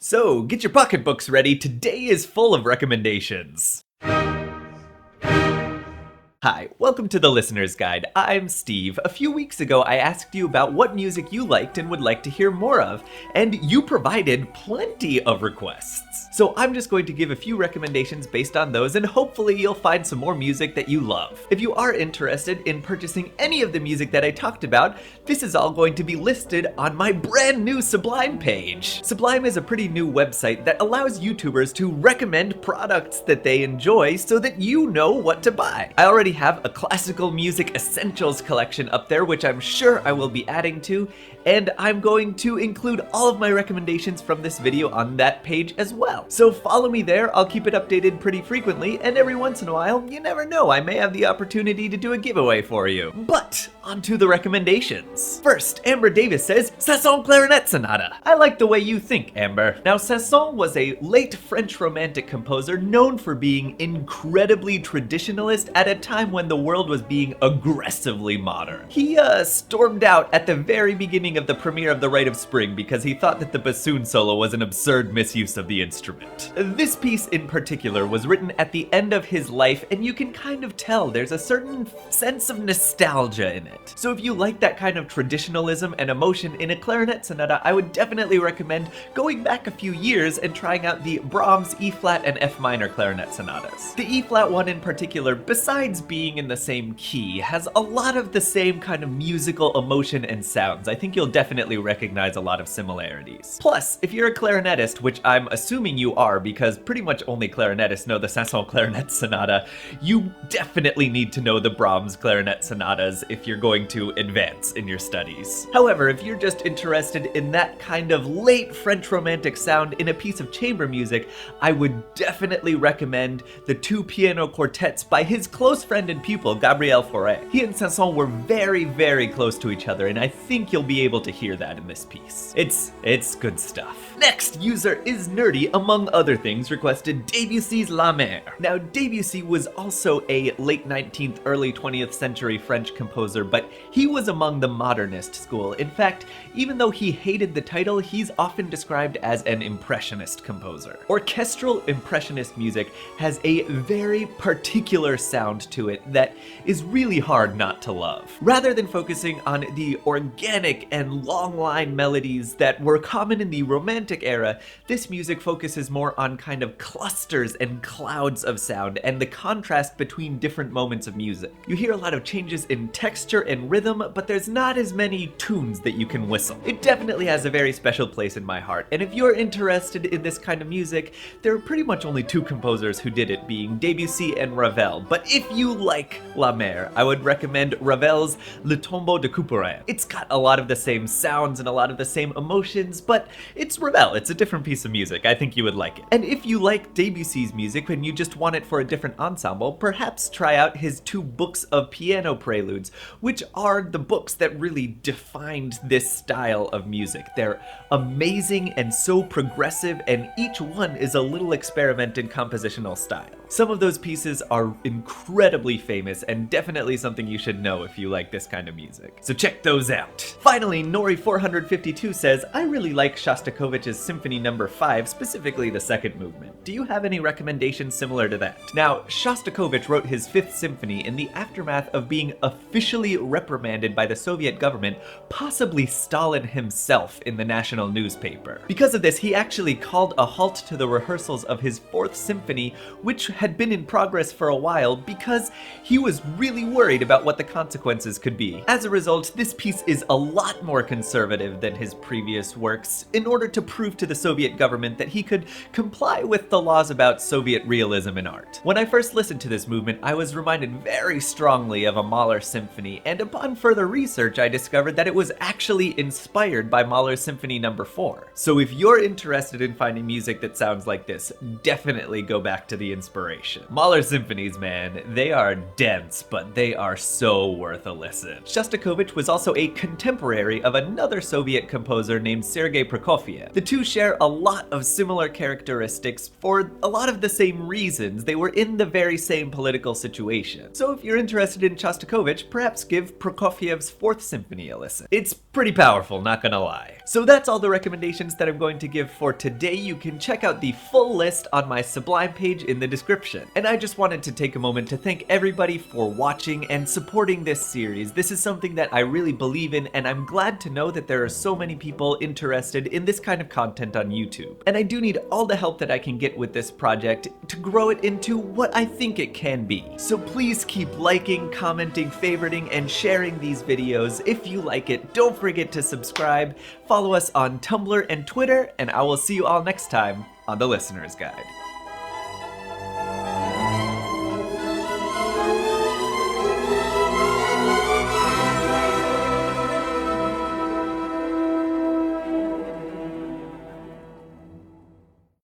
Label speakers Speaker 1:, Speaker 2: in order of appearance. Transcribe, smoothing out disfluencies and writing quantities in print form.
Speaker 1: So, get your pocketbooks ready. Today is full of recommendations. Hi, welcome to the Listener's Guide. I'm Steve. A few weeks ago, I asked you about what music you liked and would like to hear more of, and you provided plenty of requests. So I'm just going to give a few recommendations based on those, and hopefully you'll find some more music that you love. If you are interested in purchasing any of the music that I talked about, this is all going to be listed on my brand new Sublime page. Sublime is a pretty new website that allows YouTubers to recommend products that they enjoy so that you know what to buy. I already have a classical music essentials collection up there, which I'm sure I will be adding to, and I'm going to include all of my recommendations from this video on that page as well. So follow me there. I'll keep it updated pretty frequently, and every once in a while, you never know, I may have the opportunity to do a giveaway for you. But onto the recommendations. First, Amber Davis says, Saint-Saëns Clarinet Sonata. I like the way you think, Amber. Now, Saint-Saëns was a late French Romantic composer known for being incredibly traditionalist at a time when the world was being aggressively modern. He stormed out at the very beginning of the premiere of The Rite of Spring because he thought that the bassoon solo was an absurd misuse of the instrument. This piece in particular was written at the end of his life, and you can kind of tell there's a certain sense of nostalgia in it. So if you like that kind of traditionalism and emotion in a clarinet sonata, I would definitely recommend going back a few years and trying out the Brahms E-flat and F minor clarinet sonatas. The E-flat one in particular, besides being in the same key, has a lot of the same kind of musical emotion and sounds. I think you'll definitely recognize a lot of similarities. Plus, if you're a clarinetist, which I'm assuming you are because pretty much only clarinetists know the Saint-Saëns Clarinet Sonata, you definitely need to know the Brahms clarinet sonatas if you're going to advance in your studies. However, if you're just interested in that kind of late French Romantic sound in a piece of chamber music, I would definitely recommend the two piano quartets by his close friend and pupil, Gabriel Fauré. He and Saint-Saëns were very, very close to each other, and I think you'll be able to hear that in this piece. It's good stuff. Next, user is nerdy, among other things, requested Debussy's La Mer. Now, Debussy was also a late 19th, early 20th century French composer, but he was among the modernist school. In fact, even though he hated the title, he's often described as an impressionist composer. Orchestral impressionist music has a very particular sound to it that is really hard not to love. Rather than focusing on the organic and long line melodies that were common in the Romantic era, this music focuses more on kind of clusters and clouds of sound and the contrast between different moments of music. You hear a lot of changes in texture and rhythm, but there's not as many tunes that you can whistle. It definitely has a very special place in my heart, and if you're interested in this kind of music, there are pretty much only two composers who did it, being Debussy and Ravel. But if you like La Mer, I would recommend Ravel's Le Tombeau de Couperin. It's got a lot of the same sounds and a lot of the same emotions, but it's Ravel. It's a different piece of music. I think you would like it. And if you like Debussy's music and you just want it for a different ensemble, perhaps try out his two books of piano preludes, which are the books that really defined this style of music. They're amazing and so progressive, and each one is a little experiment in compositional style. Some of those pieces are incredibly famous and definitely something you should know if you like this kind of music. So check those out. Finally, Nori452 says, I really like Shostakovich's Symphony No. 5, specifically the second movement. Do you have any recommendations similar to that? Now, Shostakovich wrote his Fifth Symphony in the aftermath of being officially reprimanded by the Soviet government, possibly Stalin himself, in the national newspaper. Because of this, he actually called a halt to the rehearsals of his Fourth Symphony, which had been in progress for a while, because he was really worried about what the consequences could be. As a result, this piece is a lot more conservative than his previous works, in order to prove to the Soviet government that he could comply with the laws about Soviet realism in art. When I first listened to this movement, I was reminded very strongly of a Mahler symphony, and upon further research, I discovered that it was actually inspired by Mahler's Symphony No. 4. So if you're interested in finding music that sounds like this, definitely go back to the inspiration. collaboration. Mahler symphonies, man, they are dense, but they are so worth a listen. Shostakovich was also a contemporary of another Soviet composer named Sergei Prokofiev. The two share a lot of similar characteristics for a lot of the same reasons. They were in the very same political situation. So if you're interested in Shostakovich, perhaps give Prokofiev's Fourth Symphony a listen. It's pretty powerful, not gonna lie. So that's all the recommendations that I'm going to give for today. You can check out the full list on my Sublime page in the description. And I just wanted to take a moment to thank everybody for watching and supporting this series. This is something that I really believe in, and I'm glad to know that there are so many people interested in this kind of content on YouTube. And I do need all the help that I can get with this project to grow it into what I think it can be. So please keep liking, commenting, favoriting, and sharing these videos. If you like it, don't forget to subscribe, follow us on Tumblr and Twitter, and I will see you all next time on The Listener's Guide.